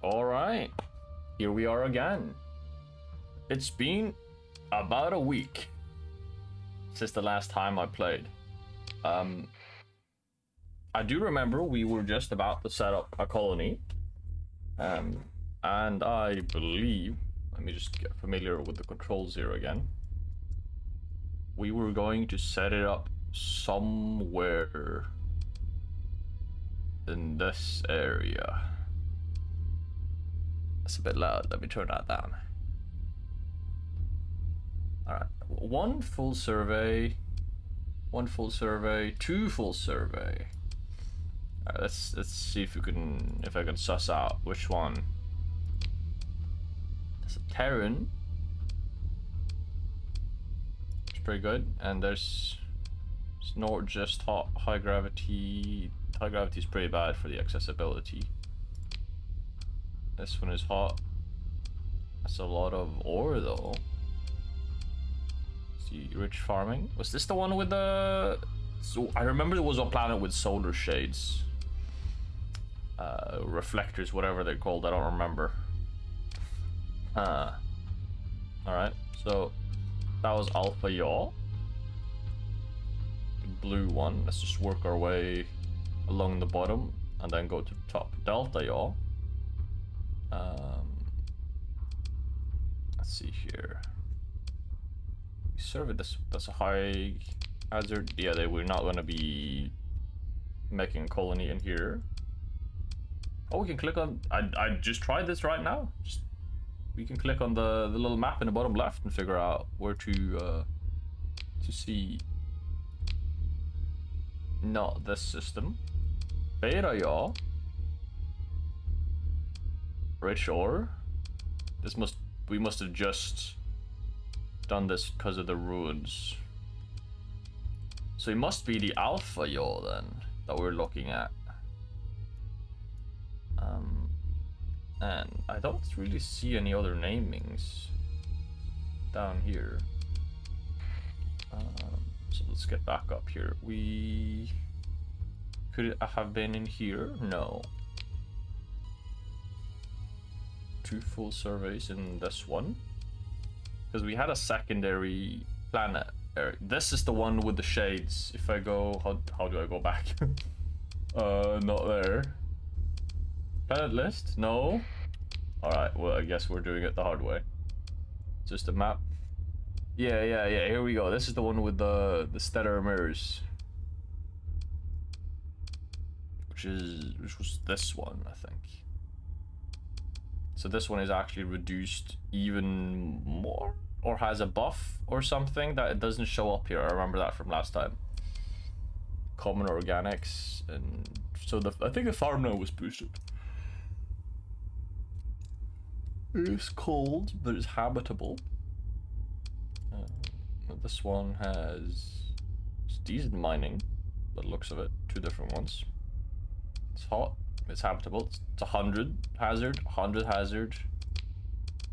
Alright, here we are again. It's been about a week since the last time I played. I do remember we were just about to set up a colony. And I believe, let me just get familiar with the controls here again. We were going to set it up somewhere in this area. It's a bit loud, let me turn that down. Alright, one full survey, two full survey. Alright, let's see if I can suss out which one. There's a Terran. It's pretty good, and it's not just high gravity. High gravity is pretty bad for the accessibility. This one is hot. That's a lot of ore though. See, rich farming. Was this the one with the... So I remember there was a planet with solar shades. Reflectors, whatever they're called, I don't remember. Alright, so that was Alpha Yaw. The blue one. Let's just work our way along the bottom and then go to the top. Delta Yaw. Let's see here. Survey, that's a high hazard. Yeah, we're not gonna be making a colony in here. Oh, we can click on. I just tried this right now. We can click on the little map in the bottom left and figure out where to see. Not this system. Beta Yaw. Rich ore. We must have just done this because of the ruins. So it must be the Alpha Yaw then that we're looking at. And I don't really see any other namings down here. So let's get back up here. We could have been in here. No. Two full surveys in this one. Because we had a secondary planet. This is the one with the shades. If I go, how do I go back? Not there. Planet list? No. Alright, well I guess we're doing it the hard way. Just a map. Yeah, here we go. This is the one with the stellar mirrors. Which was this one, I think. So this one is actually reduced even more, or has a buff or something that it doesn't show up here. I remember that from last time. Common organics, and so I think the farm now was boosted. It's cold, but it's habitable. This one has decent mining, by the looks of it. Two different ones. It's hot. It's habitable. It's 100 hazard, 100 hazard,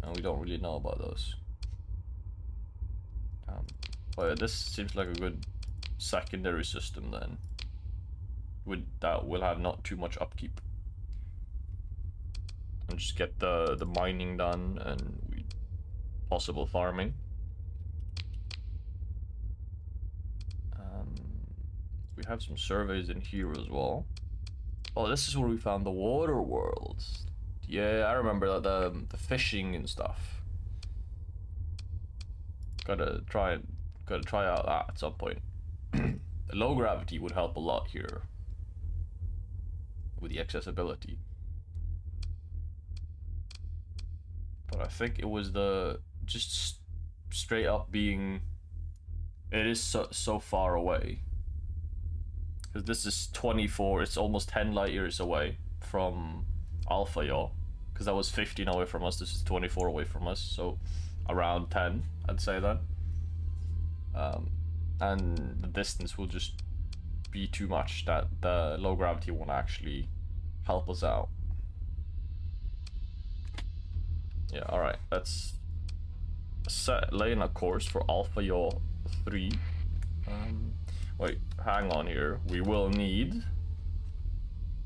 and we don't really know about those. But this seems like a good secondary system then. That will have not too much upkeep, and just get the mining done and possible farming. We have some surveys in here as well. Oh, this is where we found the water worlds. Yeah, I remember that, the fishing and stuff. Gotta try out that at some point. The low gravity would help a lot here with the accessibility. But I think it was the just straight up being. It is so far away. Because this is 24, it's almost 10 light years away from Alpha Yaw. Because that was 15 away from us, this is 24 away from us, so around 10, I'd say that. And the distance will just be too much that the low gravity won't actually help us out. Yeah, alright, let's lay in a course for Alpha Yaw 3. Wait, hang on here. We will need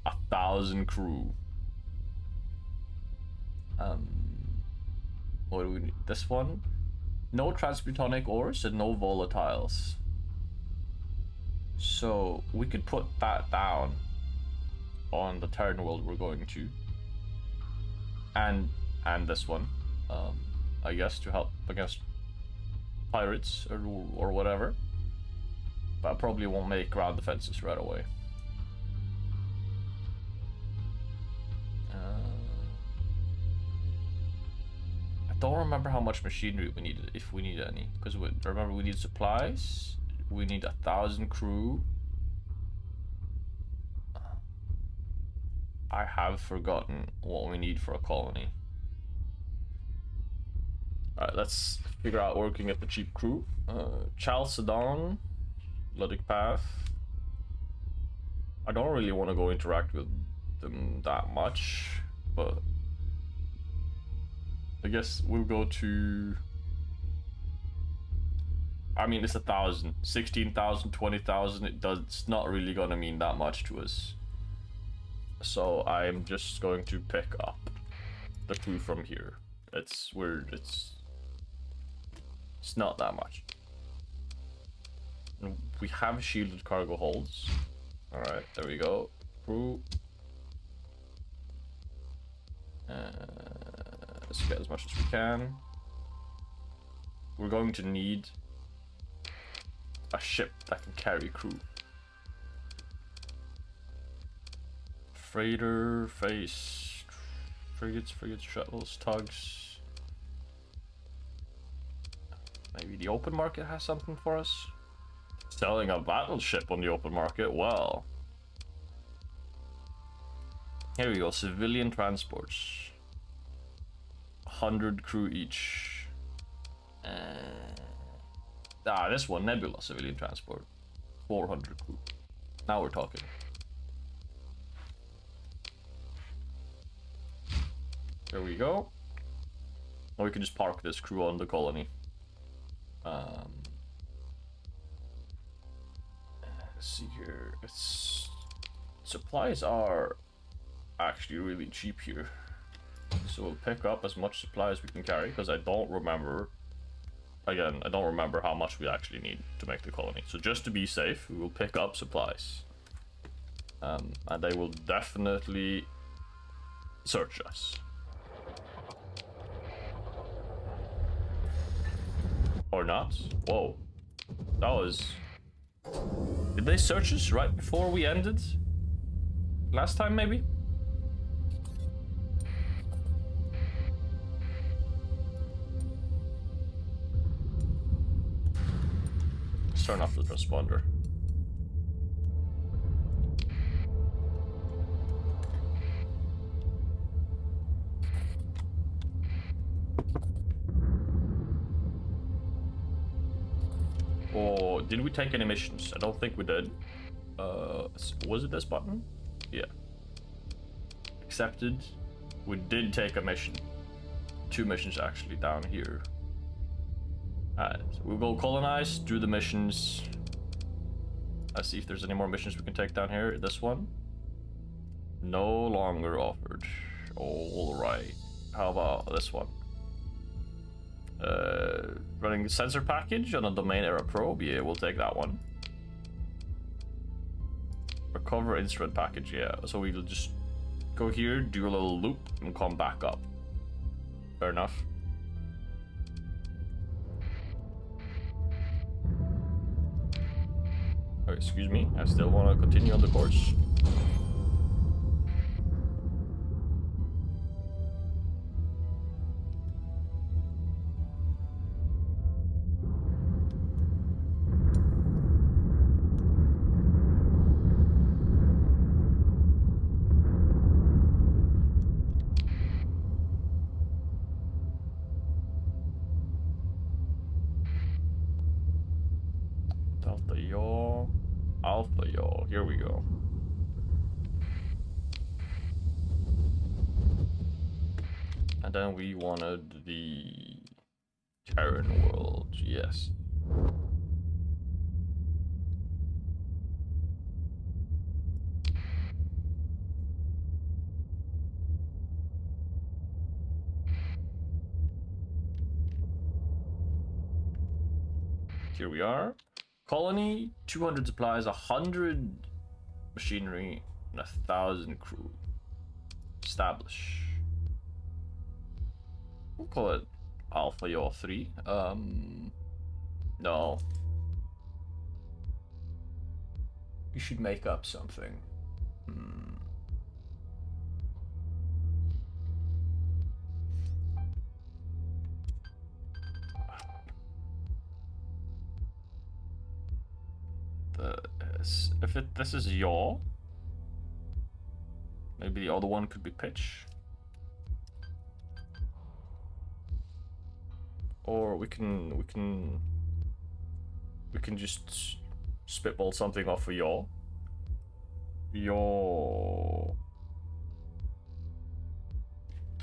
1,000 crew. What do we need? This one? No transmutonic ores and no volatiles. So we could put that down on the Terran world we're going to. And this one. I guess to help against pirates or whatever. But I probably won't make ground defenses right away. I don't remember how much machinery we needed, if we need any. Because remember, we need supplies. We need 1,000 crew. I have forgotten what we need for a colony. Alright, let's figure out working at the cheap crew. Chalcedon, Ludic Path. I don't really want to go interact with them that much, but I guess we'll go to... I mean, it's 1,000, 16,000, 20,000. It's not really gonna mean that much to us. So I'm just going to pick up the crew from here. It's not that much. And we have shielded cargo holds. All right, there we go. Crew. Let's get as much as we can. We're going to need a ship that can carry crew. Freighter, frigates, shuttles, tugs. Maybe the open market has something for us? Selling a battleship on the open market? Well. Here we go, civilian transports. 100 crew each. This one, Nebula civilian transport. 400 crew. Now we're talking. There we go. Or we can just park this crew on the colony. Let's see here. Supplies are actually really cheap here. So we'll pick up as much supply as we can carry, because I don't remember. Again, I don't remember how much we actually need to make the colony. So just to be safe, we will pick up supplies. And they will definitely search us. Or not. Whoa. That was... Did they search us right before we ended? Last time, maybe? Let's turn off the transponder. Oh, did we take any missions? I don't think we did. Was it this button? Yeah. Accepted. We did take a mission. 2 missions actually down here. Alright, so we'll go colonize, do the missions. Let's see if there's any more missions we can take down here. This one. No longer offered. Alright. How about this one? Running sensor package on a domain era probe. Yeah, we'll take that one. Recover instrument package. Yeah, so we'll just go here, do a little loop, and come back up. Fair enough. Oh, excuse me, I still want to continue on the course. Delta yaw, alpha yaw, here we go. And then we wanted the Terran world, yes. Here we are. Colony, 200 supplies, 100 machinery, and 1,000 crew. Establish. We'll call it Alpha Yaw 3. No. We should make up something. This is Yaw. Maybe the other one could be Pitch. Or we can just spitball something off of Yaw. Your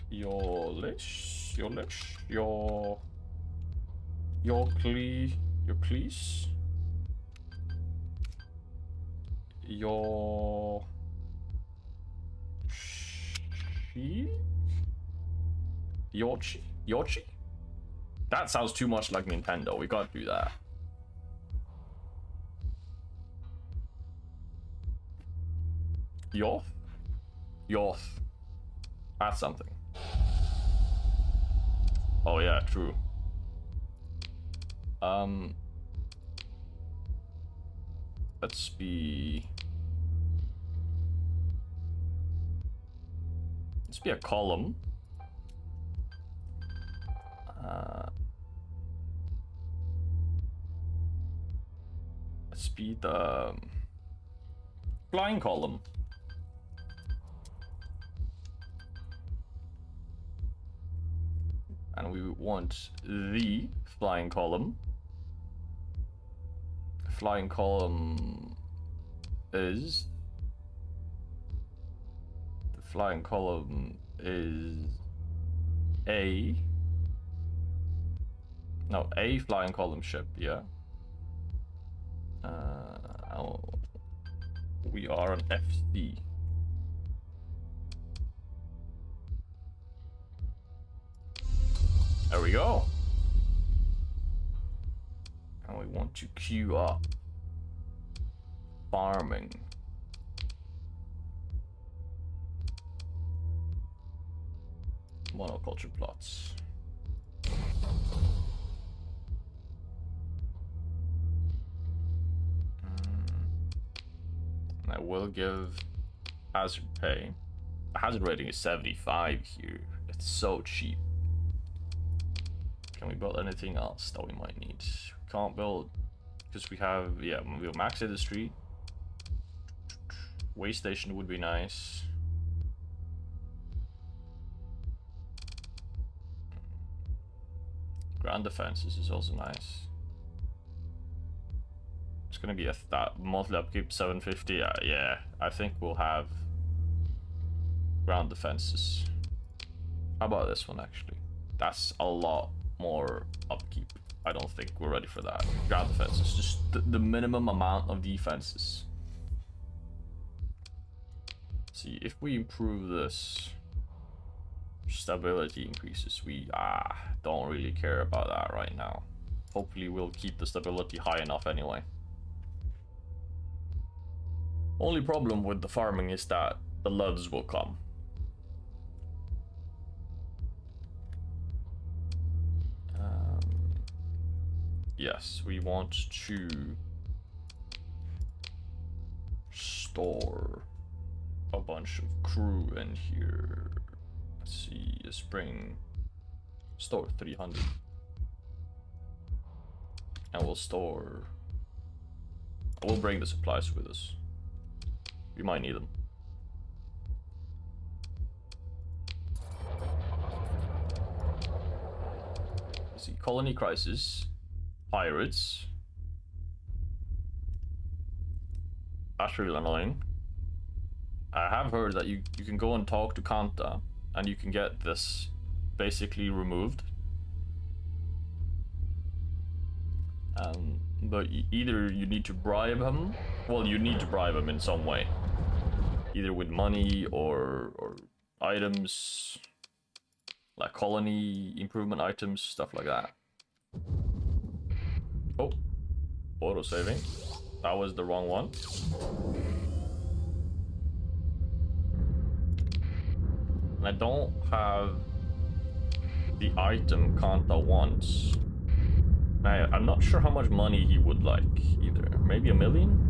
Lish, your Cleese, your Yorchi? That sounds too much like Nintendo. We gotta do that. Yoth. That's something. Oh yeah, true. Let's be a column. Let's be the flying column. And we want the flying column. Flying column is... The flying column is a flying column ship, yeah. We are an FC. There we go. And we want to queue up farming. Monoculture plots. And I will give hazard pay. The hazard rating is 75 here. It's so cheap. Can we build anything else that we might need? We can't build because we have, yeah, we'll max industry. Way station would be nice. Ground defenses is also nice. It's gonna be a monthly upkeep 750. Yeah, I think we'll have ground defenses. How about this one actually? That's a lot more upkeep. I don't think we're ready for that. Ground defenses, just the minimum amount of defenses. See, if we improve this, stability increases. We don't really care about that right now. Hopefully we'll keep the stability high enough anyway. Only problem with the farming is that the Luds will come. Yes, we want to store a bunch of crew in here. Let's see, a spring store 300. And we'll bring the supplies with us. We might need them. Let's see, colony crisis. Pirates. That's really annoying. I have heard that you can go and talk to Kanta and you can get this basically removed. But either you need to bribe him, well, you need to bribe him in some way. Either with money or items, like colony improvement items, stuff like that. Oh, Auto saving. That was the wrong one. And I don't have the item count at once. I'm not sure how much money he would like either. Maybe 1 million?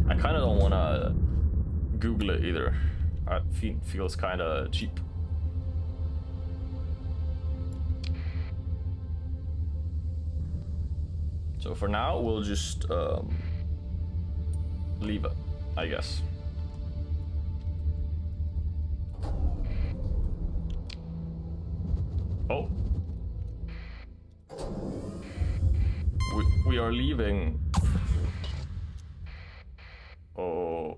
I kind of don't want to Google it either. It feels kind of cheap. So for now, we'll just leave it, I guess. Oh. We are leaving. Oh.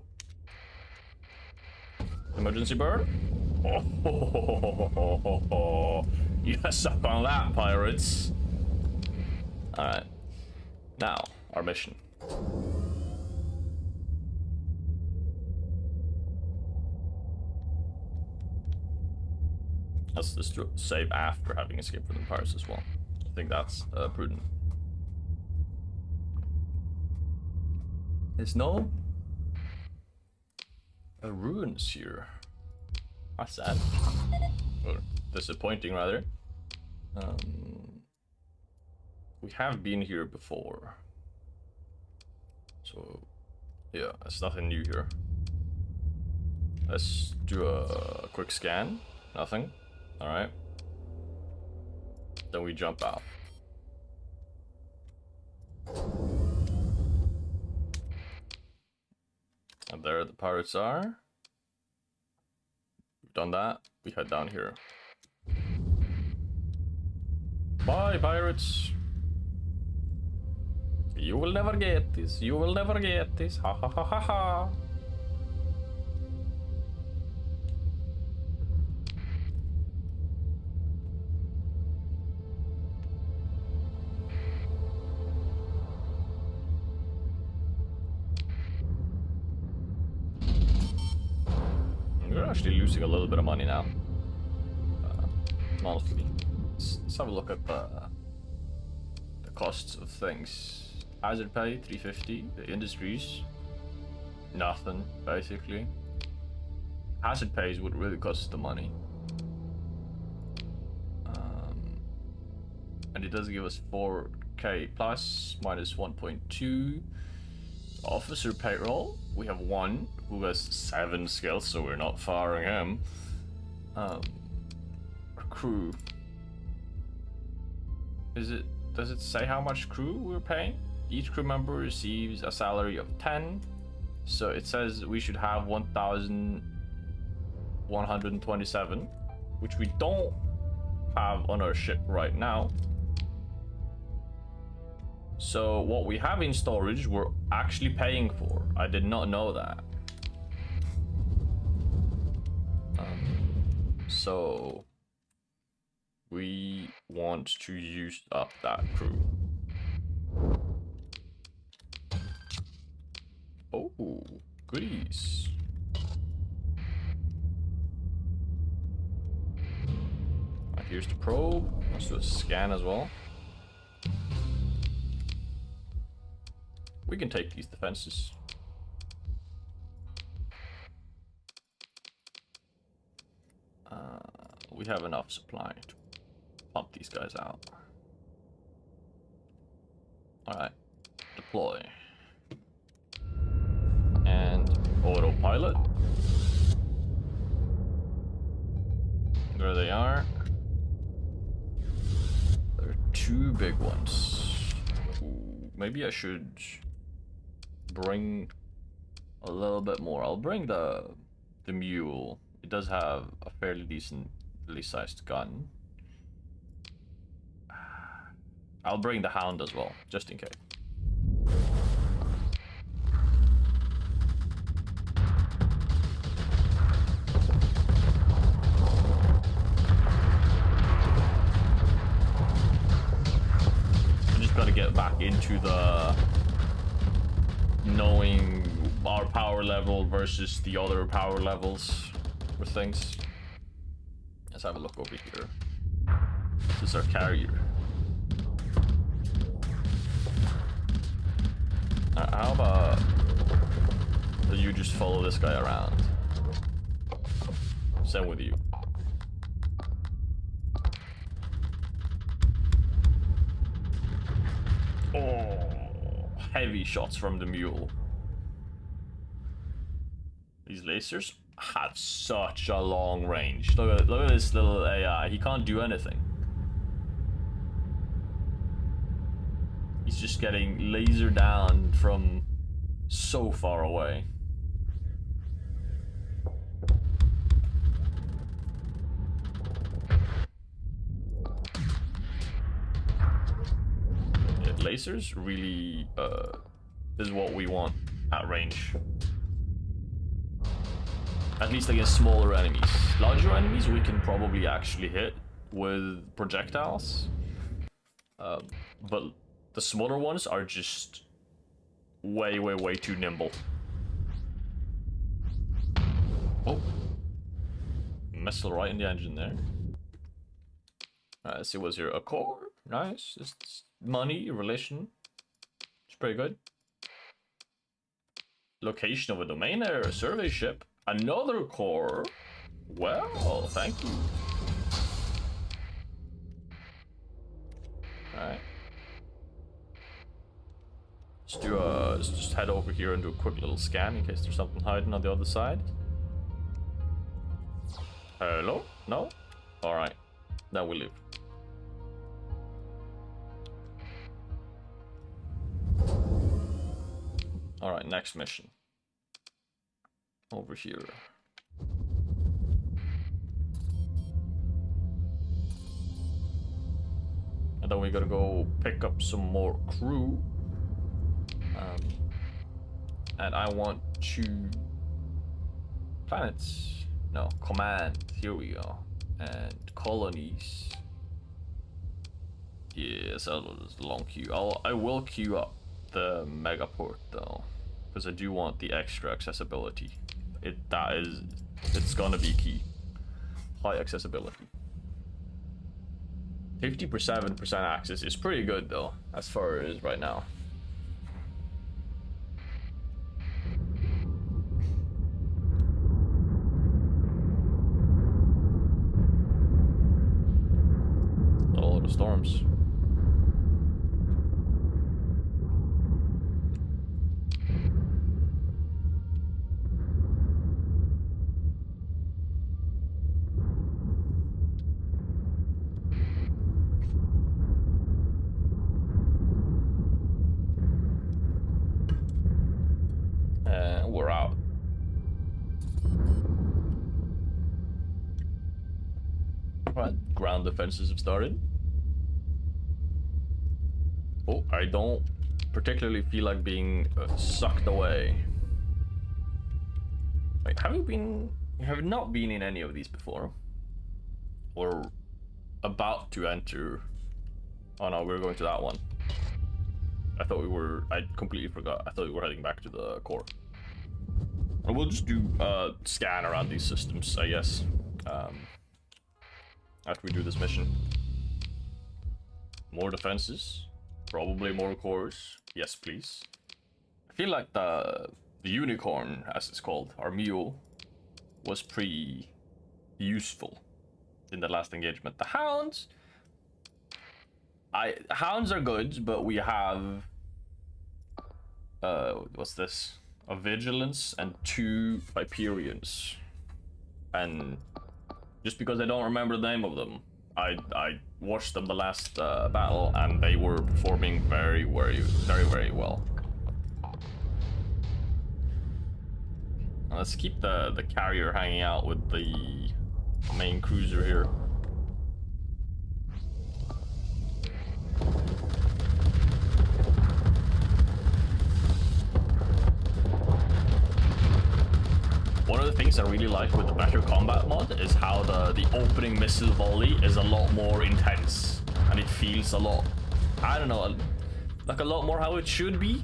Emergency bird? Oh, you suck on that, pirates. Alright. Now, our mission. Let's just save after having escaped from the pirates as well. I think that's prudent. There's no ruins here. That's sad. Or disappointing, rather. We have been here before. So, yeah, there's nothing new here. Let's do a quick scan. Nothing. Alright. Then we jump out. And there the pirates are. We've done that. We head down here. Bye, pirates. You will never get this. You will never get this. Ha ha ha ha ha. We're actually losing a little bit of money now. Monthly. Let's have a look at the costs of things. Hazard pay 350. The industries, nothing basically. Hazard pays would really cost the money. And it does give us 4k plus minus 1.2. Officer payroll. We have one who has 7 skills, so we're not firing him. Our crew. Does it say how much crew we're paying? Each crew member receives a salary of 10. So it says we should have 1,127, which we don't have on our ship right now. So what we have in storage, we're actually paying for. I did not know that. So we want to use up that crew. Oh, goodies. Here's the probe. Let's do a scan as well. We can take these defenses. We have enough supply to pump these guys out. Alright, deploy. And autopilot. There they are. There are 2 big ones. Ooh, maybe I should bring a little bit more. I'll bring the mule. It does have a fairly decently sized gun. I'll bring the hound as well, just in case. I just gotta get back into the knowing our power level versus the other power levels for things. Let's have a look over here. This is our carrier. How about you just follow this guy around? Same with you. Oh, heavy shots from the mule. These lasers have such a long range. Look at this little AI. He can't do anything. He's just getting lasered down from so far away. Yeah, lasers really is what we want at range. At least against smaller enemies. Larger enemies we can probably actually hit with projectiles. But the smaller ones are just way too nimble. Oh. Missile right in the engine there. Alright, let's see what's here. A core. Nice. It's money, relation. It's pretty good. Location of a domain error, a survey ship. Another core. Well, thank you. Alright. Let's just head over here and do a quick little scan in case there's something hiding on the other side. Hello? No? Alright. Then we leave. Alright, next mission. Over here. And then we gotta go pick up some more crew. And I want to... Planets. No, command. Here we go. And colonies. Yes, that was a long queue. I will queue up the megaport though, because I do want the extra accessibility. It's gonna be key. High accessibility. 57% access is pretty good though, as far as right now. All the storms. We're out. Right, ground defenses have started. Oh, I don't particularly feel like being sucked away. Wait, you have not been in any of these before? Or about to enter? Oh no, we're going to that one. I completely forgot. I thought we were heading back to the core. And we'll just do a scan around these systems, I guess, after we do this mission. More defenses, probably more cores. Yes, please. I feel like the unicorn, as it's called, our mule, was pretty useful in the last engagement. The hounds, hounds are good, but we have what's this? A vigilance and 2 Hyperions, and just because I don't remember the name of them, I watched them the last battle, and they were performing very well. Now let's keep the carrier hanging out with the main cruiser here. One of the things I really like with the Better Combat mod is how the opening missile volley is a lot more intense, and it feels a lot, I don't know, like a lot more how it should be.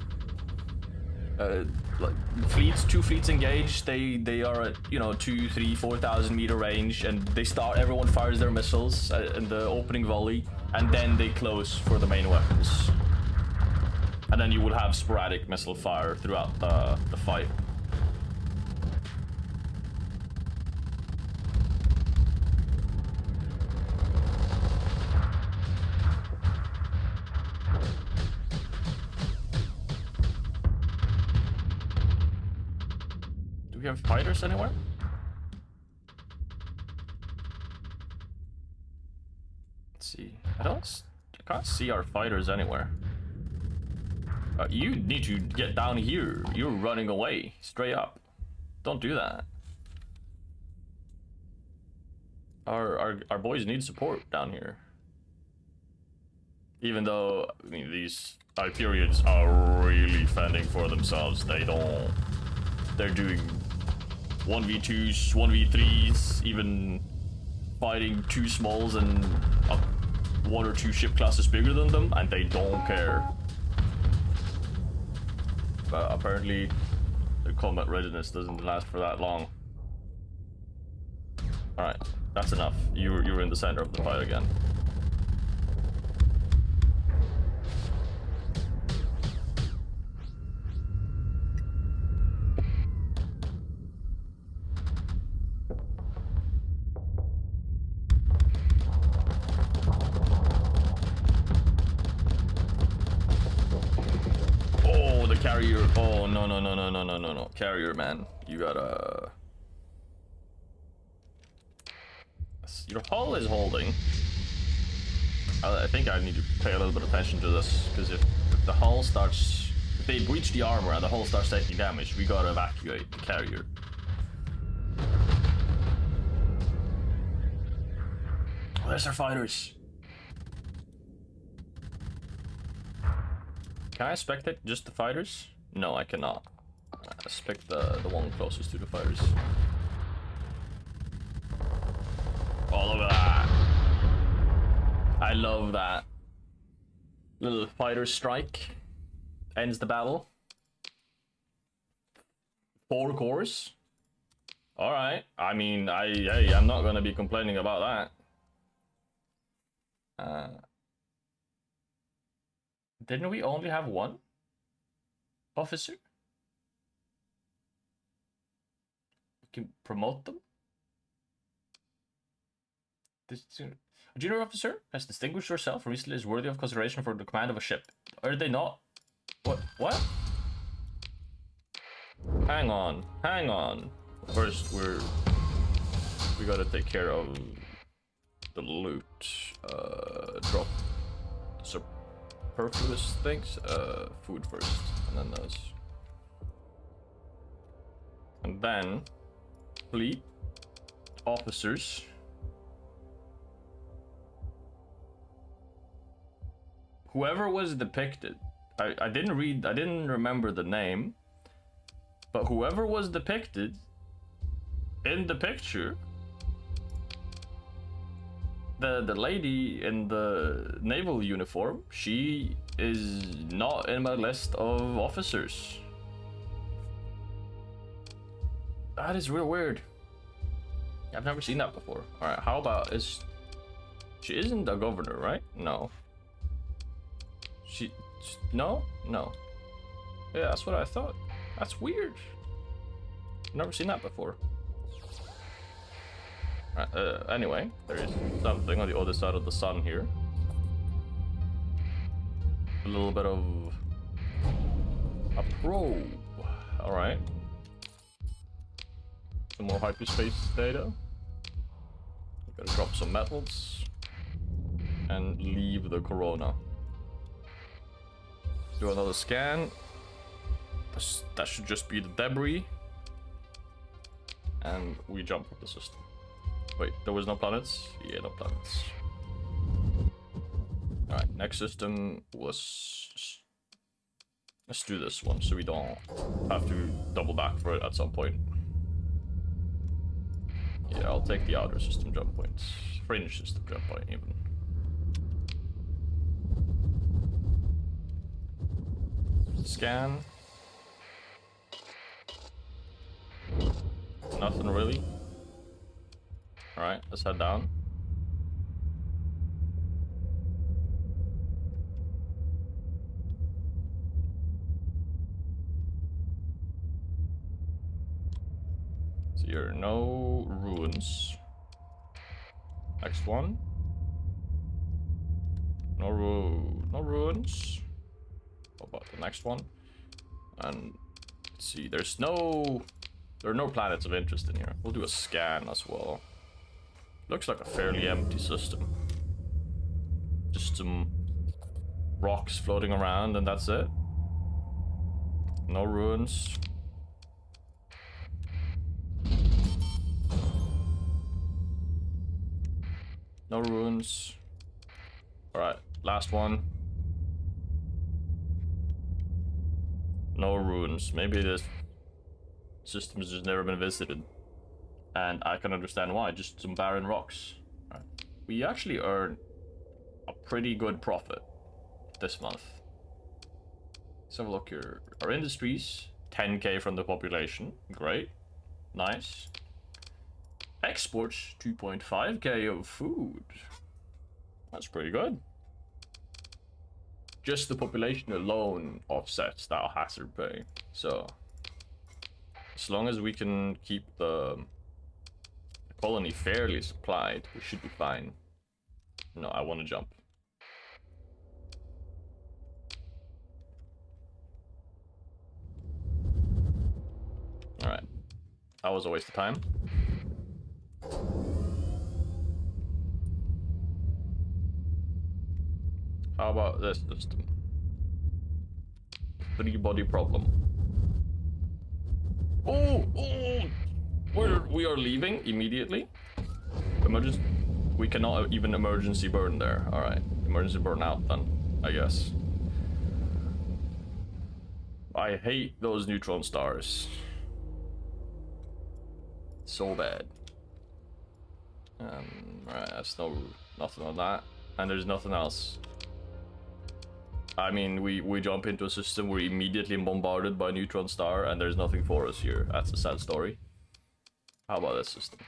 like two fleets engaged. They are at, you know, 2, 3, 4,000 meter range, and they start. Everyone fires their missiles in the opening volley, and then they close for the main weapons. And then you will have sporadic missile fire throughout the fight. Do we have fighters anywhere? Let's see. I can't see our fighters anywhere. You need to get down here. You're running away. Straight up. Don't do that. Our boys need support down here. Even though, I mean, these Hyperions are really fending for themselves. They're doing 1v2s, 1v3s, even fighting 2 smalls and 1 or 2 ship classes bigger than them, and they don't care. But apparently, the combat readiness doesn't last for that long. Alright, that's enough. You're in the center of the fight again. Carrier. Oh, no. Carrier, man. You gotta... Your hull is holding. I think I need to pay a little bit of attention to this, because if the hull starts... If they breach the armor and the hull starts taking damage, we gotta evacuate the carrier. Oh, there's our fighters. Can I spectate just the fighters? No, I cannot. I spec the one closest to the fighters. Oh, look at that. I love that. Little fighter strike. Ends the battle. 4 cores. Alright. I mean, I'm not gonna be complaining about that. Didn't we only have 1 officer? We can promote them. This a junior officer has distinguished herself recently, is worthy of consideration for the command of a ship. Are they not? What? Hang on. First, we gotta take care of the loot. Drop superfluous things. Food first, and then those. And then fleet officers. Whoever was depicted, I didn't remember the name, but whoever was depicted in the picture, the lady in the naval uniform, she is not in my list of officers. That is real weird. I've never seen that before. Alright, how about she isn't a governor, right? No. No? Yeah, that's what I thought. That's weird. Never seen that before. Anyway, there is something on the other side of the sun here. A little bit of a probe. Alright. Some more hyperspace data. Gotta drop some metals. And leave the Corona. Do another scan. That should just be the debris. And we jump from the system. Wait, there was no planets? Yeah, no planets. Alright, next system was... Let's do this one so we don't have to double back for it at some point. Yeah, I'll take the outer system jump points. Fringe system jump point even. Scan. Nothing really. Alright, let's head down. So here, no ruins. Next one. No ruins. What about the next one? And let's see, there are no planets of interest in here. We'll do a scan as well. Looks like a fairly empty system. Just some rocks floating around and that's it. No ruins. No ruins. Alright, last one. No ruins. Maybe this system has just never been visited. And I can understand why. Just some barren rocks. Right. We actually earn a pretty good profit this month. Let's have a look here. Our industries, 10k from the population. Great. Nice. Exports, 2.5k of food. That's pretty good. Just the population alone offsets that hazard pay. So, as long as we can keep the colony fairly supplied, we should be fine. No, I want to jump. Alright. That was a waste of time. How about this system? 3-body problem. Oh! We are leaving immediately. Emergency. We cannot even emergency burn there. Alright. Emergency burn out then, I guess. I hate those neutron stars. So bad. Right, that's nothing on that. And there's nothing else. I mean, we jump into a system, we're immediately bombarded by a neutron star, and there's nothing for us here. That's a sad story. How about this system?